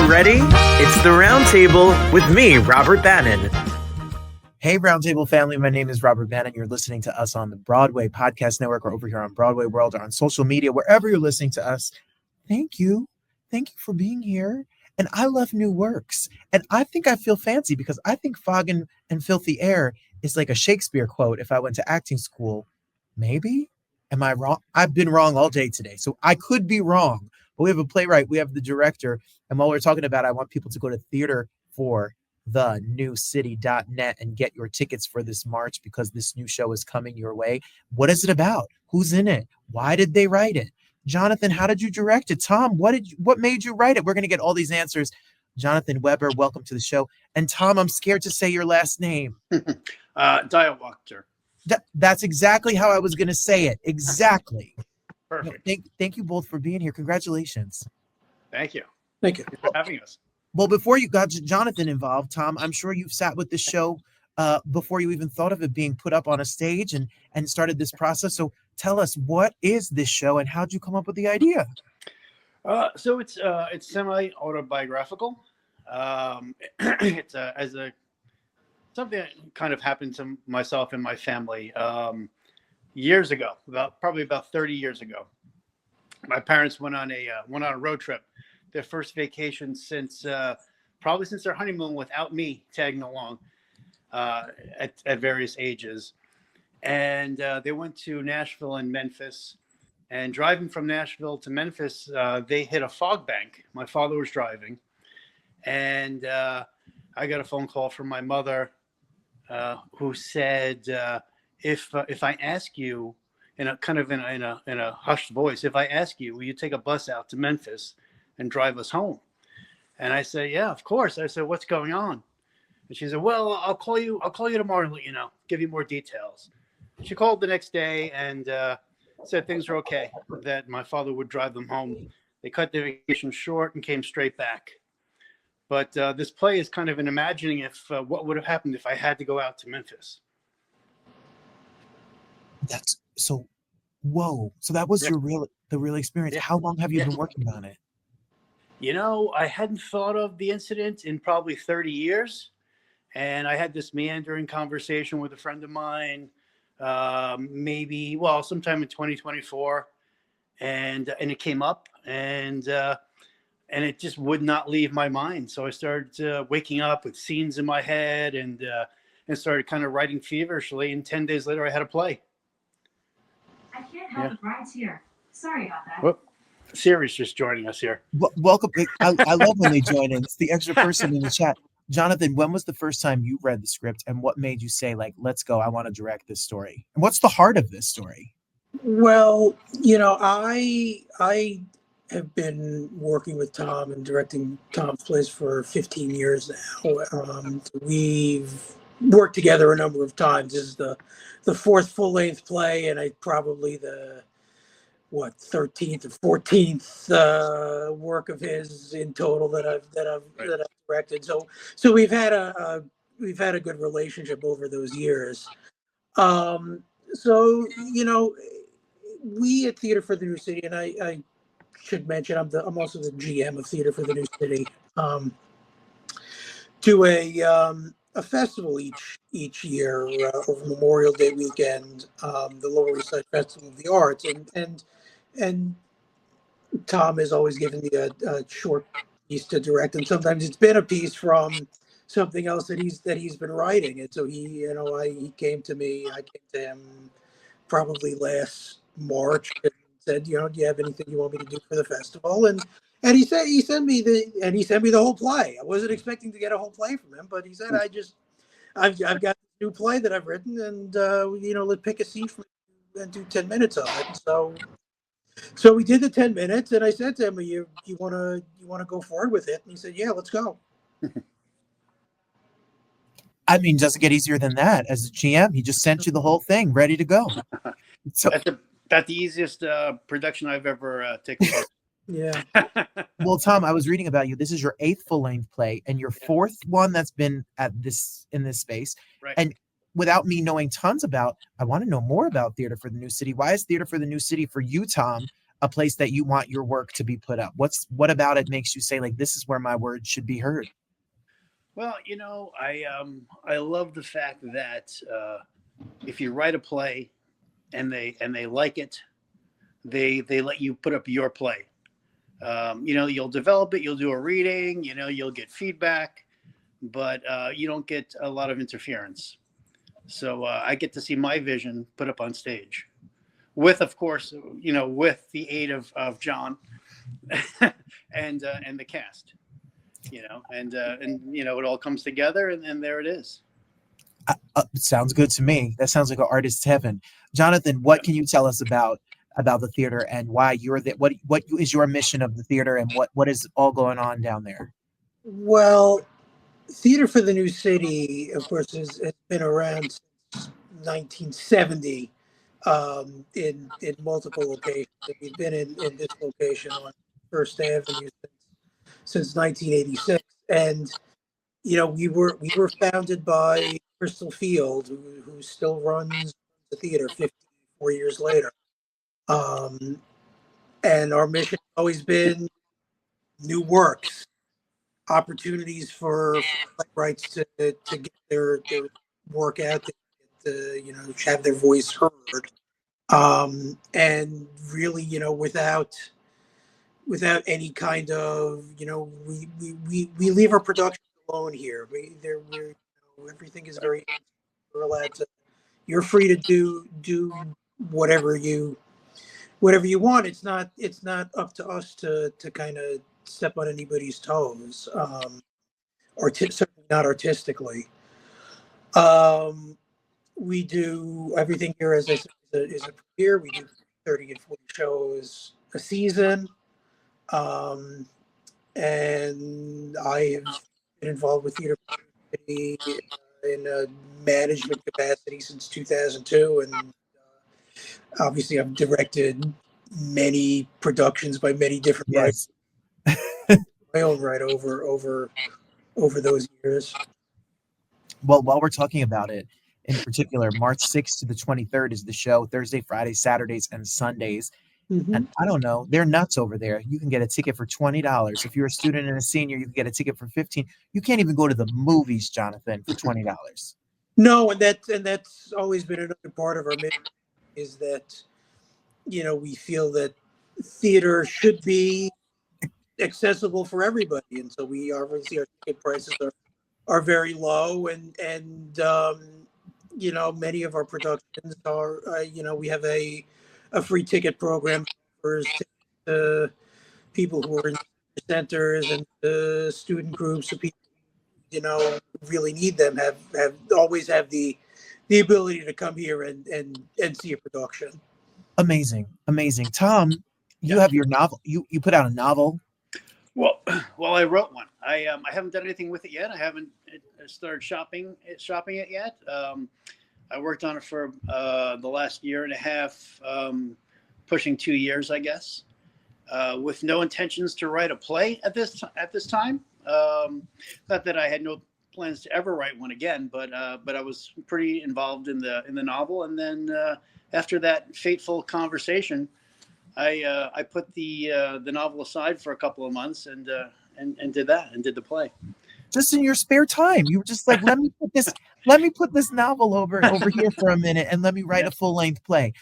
you ready? It's the Roundtable with me, Robert Bannon. Hey, Roundtable family. My name is Robert Bannon. You're listening to us on the Broadway Podcast Network or over here on Broadway World or on social media, wherever you're listening to us. Thank you. Thank you for being here. And I love new works. And I think I feel fancy because I think Fog and Filthy Air is like a Shakespeare quote if I went to acting school. Maybe? Am I wrong? I've been wrong all day today, so I could be wrong. But we have a playwright, we have the director, and while we're talking about, I want people to go to theaterforthenewcity.net and get your tickets for this March because this new show is coming your way. What is it about? Who's in it? Why did they write it? Jonathan, how did you direct it? Tom, what made you write it? We're going to get all these answers. Jonathan Weber, welcome to the show. And Tom, I'm scared to say your last name. Diriwachter. That's exactly how I was going to say it. Exactly. Perfect. Thank you both for being here. Congratulations. Thank you. Thank you for having us. Well, before you got Jonathan involved, Tom, I'm sure you've sat with this show before you even thought of it being put up on a stage and started this process. So tell us, what is this show and how'd you come up with the idea? So it's semi-autobiographical. It's something that kind of happened to myself and my family years ago, probably about 30 years ago. My parents went on a road trip, their first vacation since probably since their honeymoon, without me tagging along at various ages. And they went to Nashville and Memphis. And driving from Nashville to Memphis, they hit a fog bank. My father was driving, and I got a phone call from my mother, who said, "If I ask you, in a hushed voice, if I ask you, will you take a bus out to Memphis and drive us home?" And I said, "Yeah, of course." I said, "What's going on?" And she said, "Well, I'll call you tomorrow and let you know, give you more details." She called the next day and said things were okay, that my father would drive them home. They cut their vacation short and came straight back. But this play is kind of an imagining if what would have happened if I had to go out to Memphis. That's so. Whoa! So that was the real experience. Yeah. How long have you been working on it? You know, I hadn't thought of the incident in probably 30 years, and I had this meandering conversation with a friend of mine, sometime in 2024, and it came up, and it just would not leave my mind. So I started waking up with scenes in my head and started kind of writing feverishly. And 10 days later, I had a play. I can't help the brides here. Sorry about that. Whoop. Siri's just joining us here. Welcome. I love when they join in. It's the extra person in the chat. Jonathan, when was the first time you read the script and what made you say, like, let's go, I want to direct this story? And what's the heart of this story? Well, you know, I have been working with Tom and directing Tom's plays for 15 years now. We've worked together a number of times. This is the fourth full-length play, and probably the 13th or 14th work of his in total that I've directed. So we've had a good relationship over those years. So you know, we at Theater for the New City, and I should mention I'm also the GM of Theater for the New City. Do a festival each year over Memorial Day weekend, the Lower East Side Festival of the Arts, and Tom has always given me a short piece to direct, and sometimes it's been a piece from something else that he's been writing, and so he came to me. I came to him probably last March and said, you know, do you have anything you want me to do for the festival? And he sent me the whole play. I wasn't expecting to get a whole play from him, but he said, I've got this new play that I've written, and let's pick a scene from it and do 10 minutes of it. So we did the 10 minutes, and I said to him, you want to go forward with it? And he said, yeah, let's go. I mean, does it get easier than that? As a GM, he just sent you the whole thing ready to go. So that's the easiest production I've ever taken part. Yeah. Well, Tom, I was reading about you. This is your 8th full-length play and your 4th one that's been in this space. Right. And without me knowing tons about, I want to know more about Theater for the New City. Why is Theater for the New City for you, Tom, a place that you want your work to be put up? What about it makes you say, like, this is where my word should be heard? Well, I love the fact that if you write a play and they like it, they let you put up your play. You'll develop it, you'll do a reading, you'll get feedback, but you don't get a lot of interference. So I get to see my vision put up on stage, with, of course, with the aid of John and the cast. And it all comes together, and there it is. Sounds good to me. That sounds like an artist's heaven. Jonathan, what can you tell us about the theater and why you're there? What is your mission of the theater, and what is all going on down there? Well, Theater for the New City, of course, has been around since 1970 in multiple locations. We've been in this location on First Avenue since 1986, and we were founded by Crystal Field, who still runs the theater 54 years later. And our mission has always been new works, opportunities for playwrights to get their work out, to have their voice heard, and really, without any kind of, we leave our production alone here. Everything is very, we're allowed to, you're free to do whatever you want. It's not up to us to kind of step on anybody's toes, or certainly not artistically. We do everything here, as I said, is a premiere. We do 30 and 40 shows a season. And I have been involved with theater in a management capacity since 2002, and obviously I've directed many productions by many different writers. My own right over those years. Well, while we're talking about it, in particular, March 6th to the 23rd is the show. Thursday, Friday, Saturdays, and Sundays. Mm-hmm. And I don't know, they're nuts over there. You can get a ticket for $20. If you're a student and a senior, you can get a ticket for $15. You can't even go to the movies, Jonathan, for $20. No, and that's always been another part of our mission, is that we feel that theater should be accessible for everybody, and so we obviously, our ticket prices are very low, and many of our productions are we have a free ticket program for people who are in centers and student groups, so people really need them have always have the ability to come here and see a production. Amazing. Tom, you have your novel. You put out a novel. Well, I wrote one. I haven't done anything with it yet. I haven't started shopping it yet. I worked on it for the last year and a half, pushing 2 years, I guess, with no intentions to write a play at this time. Not that I had no plans to ever write one again, but I was pretty involved in the novel. And then after that fateful conversation, I put the novel aside for a couple of months and did the play. Just in your spare time, you were just like, let me put this novel over here for a minute, and let me write a full-length play.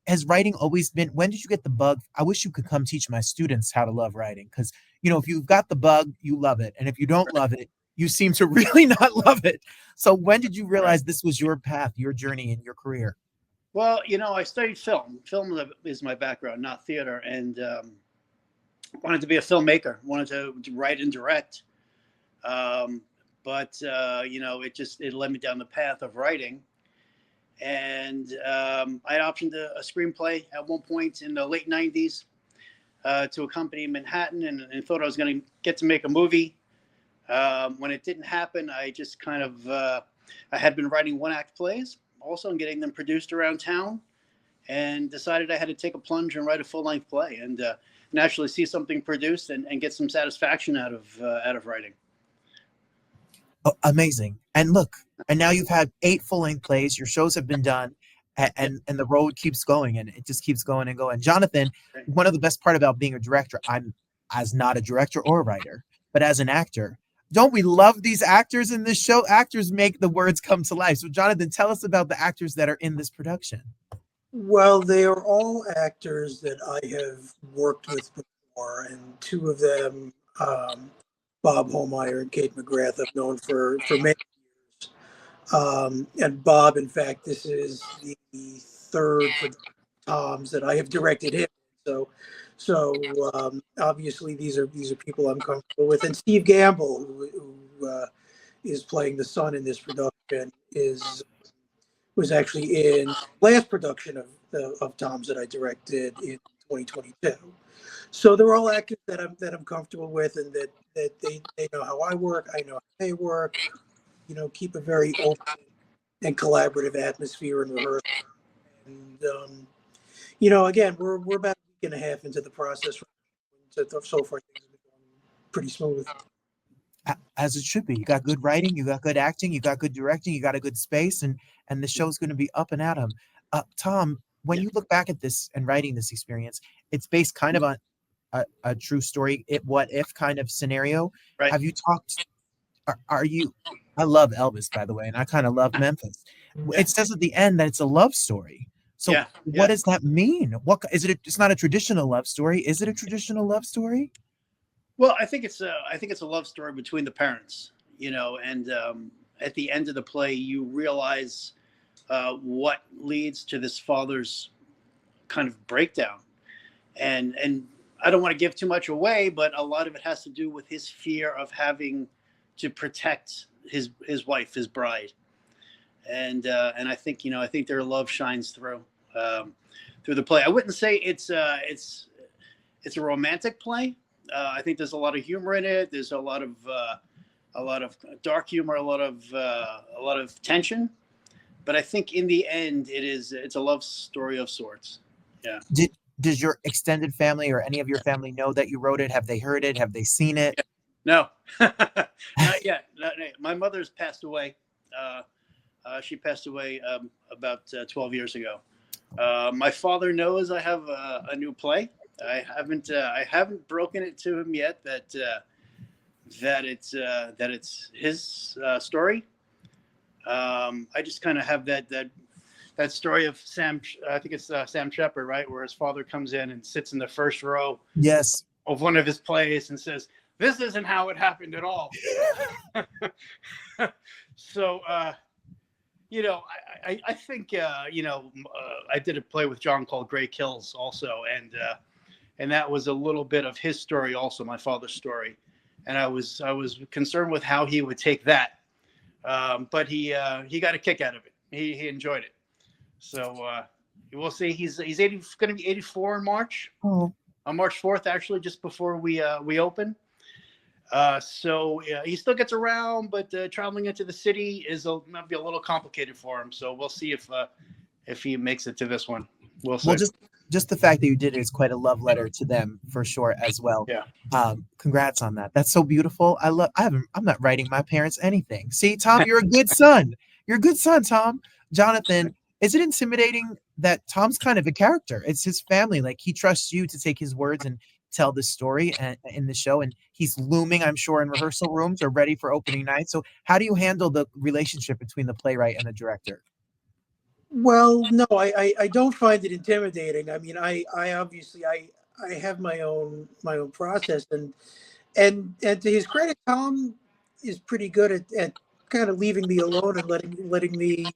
Has writing always been? When did you get the bug? I wish you could come teach my students how to love writing, because if you've got the bug, you love it, and if you don't love it, you seem to really not love it. So when did you realize this was your path, your journey, and your career? Well, I studied film. Film is my background, not theater, and wanted to be a filmmaker. Wanted to write and direct. But it led me down the path of writing, and I had optioned a screenplay at one point in the late 90s to a company in Manhattan, and thought I was going to get to make a movie. When it didn't happen, I just kind of I had been writing one-act plays also and getting them produced around town, and decided I had to take a plunge and write a full-length play and actually see something produced and get some satisfaction out of writing. Oh, amazing. And look, and now you've had 8 full-length plays. Your shows have been done. and the road keeps going, and it just keeps going and going. Jonathan, Right. one of the best part about being a director, I'm as not a director or a writer, but as an actor, don't we love these actors in this show? Actors make the words come to life. So Jonathan, tell us about the actors that are in this production. Well, they are all actors that I have worked with before, and two of them, Bob Holmeyer and Kate McGrath, I've known for many years. And Bob, in fact, this is the third production of Tom's that I have directed him. So obviously these are people I'm comfortable with. And Steve Gamble, who is playing the son in this production, was actually in last production of Tom's that I directed in 2022. So they're all actors that I'm comfortable with, and that they know how I work, I know how they work. You know, keep a very open and collaborative atmosphere and rehearsal. And you know, again, we're about a week and a half into the process. So far, things have been going pretty smooth. As it should be. You got good writing, you got good acting, you got good directing, you got a good space, and the show's going to be up and at 'em. Tom, when you look back at this and writing this experience, it's based kind of on a true story, what if kind of scenario. Right. Have you talked? Are you? I love Elvis, by the way, and I kind of love Memphis. Yeah. It says at the end that it's a love story. So Yeah, what does that mean? What is it? It's not a traditional love story. Is it a traditional love story? Well, I think it's a love story between the parents, you know, and at the end of the play, you realize what leads to this father's kind of breakdown, and I don't want to give too much away, but a lot of it has to do with his fear of having to protect his wife, his bride, and I think their love shines through the play. I wouldn't say it's a romantic play. I think there's a lot of humor in it. There's a lot of dark humor, a lot of tension. But I think in the end, it's a love story of sorts. Yeah. Does your extended family or any of your family know that you wrote it? Have they heard it? Have they seen it? No, not yet. My mother's passed away. She passed away about 12 years ago. My father knows I have a new play. I haven't broken it to him yet that it's his story. I just kind of have that story of Sam. I think it's Sam Shepard, right, where his father comes in and sits in the first row. Yes. Of one of his plays and says, "This isn't how it happened at all." So. You know, I think I did a play with John called Gray Kills also, and that was a little bit of his story also, my father's story, and I was concerned with how he would take that, but he got a kick out of it. He enjoyed it, so we'll see. He's going to be 84 in March. Oh. On March 4th, actually, just before we open. So he still gets around, but traveling into the city might be a little complicated for him. So we'll see if he makes it to this one. We'll see. Well, just the fact that you did it is quite a love letter to them for sure as well. Yeah. Congrats on that. That's so beautiful. I'm not writing my parents anything. See, Tom, you're a good son. You're a good son, Tom. Jonathan, is it intimidating that Tom's kind of a character? It's his family. Like, he trusts you to take his words and tell the story in the show, and he's looming, I'm sure, in rehearsal rooms or ready for opening night. So how do you handle the relationship between the playwright and the director? Well, no, I don't find it intimidating. I mean, I obviously I have my own process, and to his credit, Tom is pretty good at kind of leaving me alone and letting me letting me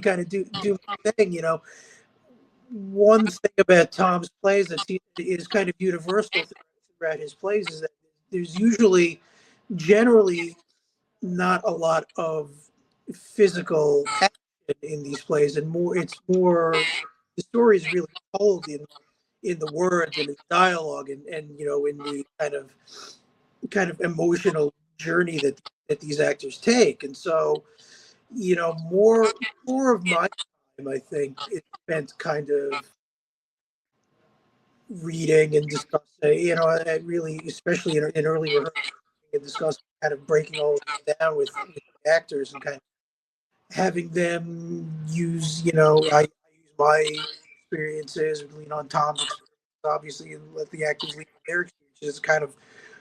kind of do my thing. You know, one thing about Tom's plays that is kind of universal throughout his plays is that there's generally not a lot of physical action in these plays, and it's more the story is really told in the words and in dialogue, and you know, in the kind of emotional journey that these actors take. And so, you know, more of my time, I think, is spent kind of reading and discussing, you know, really, especially in early rehearsal, and discussing, kind of breaking all of this down with the actors, and kind of having them use, I use my experiences, lean on Tom's experience, obviously, and let the actors lean on their experiences, kind of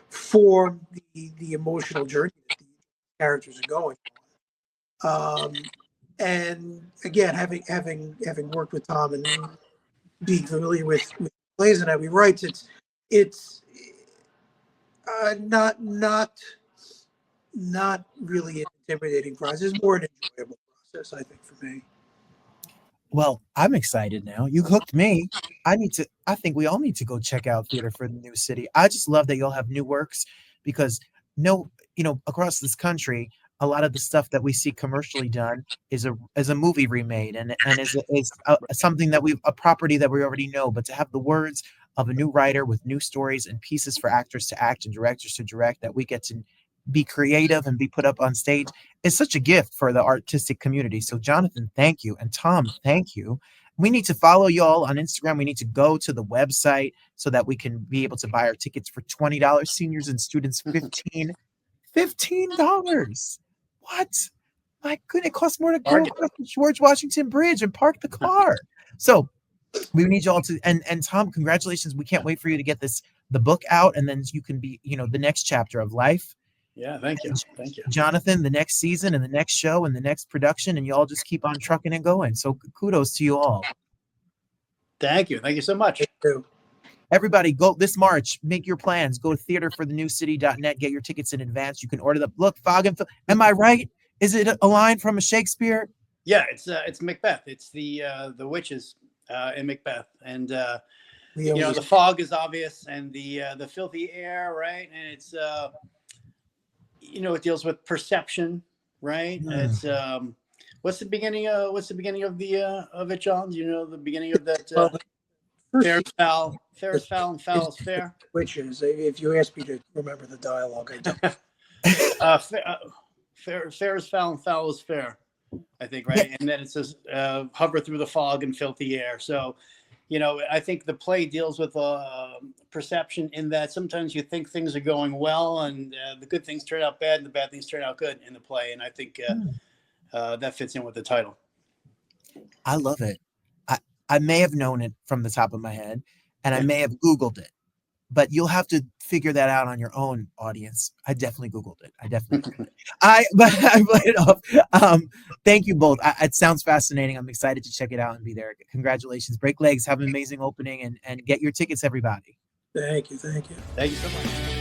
form the emotional journey that the characters are going on. And again, having worked with Tom and being familiar with plays and how he writes, it's not really an intimidating process. It's more an enjoyable process, I think, for me. Well, I'm excited now. You hooked me. I think we all need to go check out Theater for the New City. I just love that you'll have new works because across this country, a lot of the stuff that we see commercially done is a movie remade and is something that a property that we already know. But to have the words of a new writer with new stories and pieces for actors to act and directors to direct that we get to be creative and be put up on stage is such a gift for the artistic community. So Jonathan, thank you. And Tom, thank you. We need to follow y'all on Instagram. We need to go to the website so that we can be able to buy our tickets for $20, seniors and students $15. What? My goodness, it costs more to go across the George Washington Bridge and park the car. So we need y'all to, and Tom, congratulations. We can't wait for you to get the book out, and then you can be, the next chapter of life. Yeah, thank you. Thank you. Jonathan, the next season and the next show and the next production, and you all just keep on trucking and going. So kudos to you all. Thank you. Thank you so much. Thank you. Everybody, go this March. Make your plans. Go to theaterforthenewcity.net. Get your tickets in advance. You can order them. Look, Fog and Phil. Am I right? Is it a line from a Shakespeare? Yeah, it's Macbeth. It's the witches in Macbeth, and the fog is obvious, and the filthy air, right? And it's it deals with perception, right? It's what's the beginning of it, John? Do you know the beginning of that? Fair is foul, and foul is fair. Witches. If you ask me to remember the dialogue, I don't. Fair is foul and foul is fair, I think, right? Yeah. And then it says hover through the fog and filthy air. So, I think the play deals with perception in that sometimes you think things are going well and the good things turn out bad and the bad things turn out good in the play. And I think that fits in with the title. I love it. I may have known it from the top of my head and I may have Googled it, but you'll have to figure that out on your own, audience. I definitely Googled it. I played it off. Thank you both. It sounds fascinating. I'm excited to check it out and be there. Congratulations. Break legs. Have an amazing opening and get your tickets, everybody. Thank you. Thank you so much.